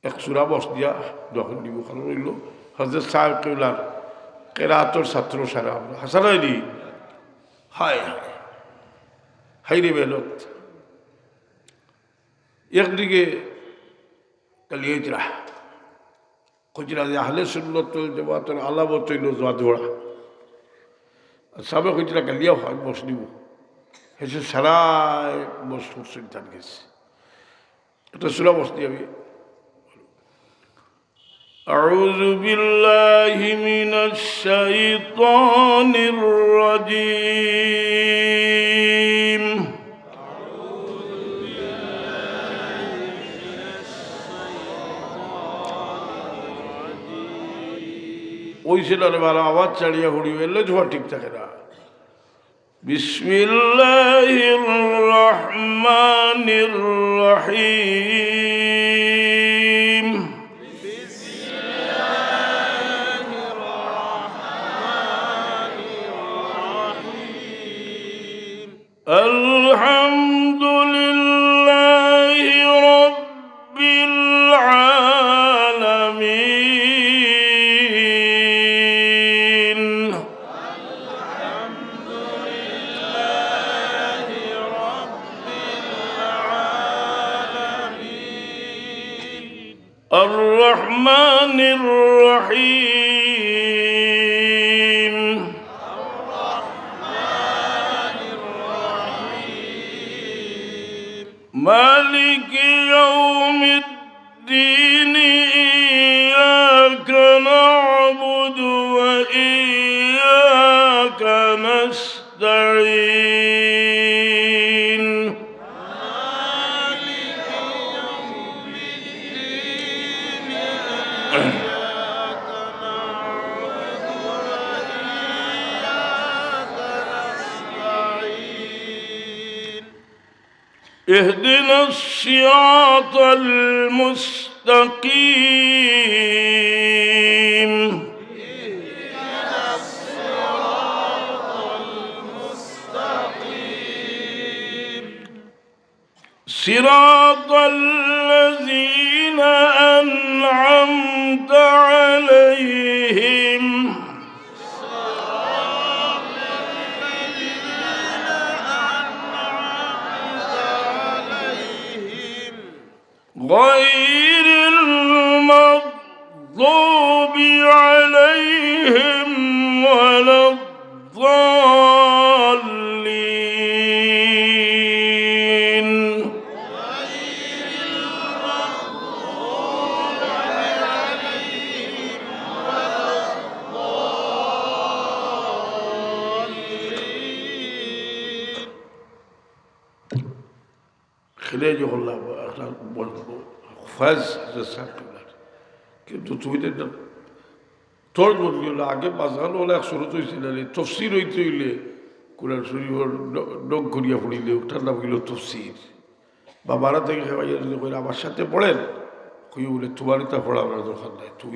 এক সুরা বস দিয়া যখন দিব কারণ হইল হজরত সাহেব কেউলার কেরাতর ছাত্র সারা আমরা হাসান হয়নি হায় হায় হাই রে বেলত একদিকে কালিয়েজরা কইরা যে আহলে সুন্নাত ওয়াল জামাতের আলামত হইল জোয়া দৌড়া আর সাবে কইরা কালিয়া হয় বস দিব হেসে সারাই বস করছেন তার গেছে এটা সুরা বস দিয়ে আমি أعوذ بالله من الشيطان الرجيم ওই ছিল ভালো আওয়াজ ছাড়িয়া হুড়ি এলে জোয়া ঠিক থাকে না বিসমিল্লাহির রহমানির রহিম আলহামদুলিল্লাহি রাব্বিল আলামিন الرحمن الرحيم مالك يوم الدين إياك نعبد وإياك نستعين اهدنا الصراط المستقيم صراط الذين أنعمت عليهم غير المغضوب عليهم ولا الضالين خليج والله ফাজ কিন্তু তুমি তোর বললো আগে বাজানো হলে এক শুরু হয়েছিল তফসির হইতে হইলে কোরআন শরীফের ডগ ঘুরিয়া পড়িলে ওটার নাম হইল তফসির বা বারা থেকে আমার সাথে পড়েন কই বলে তোমার তা পড়া আমার দরকার নাই তুমি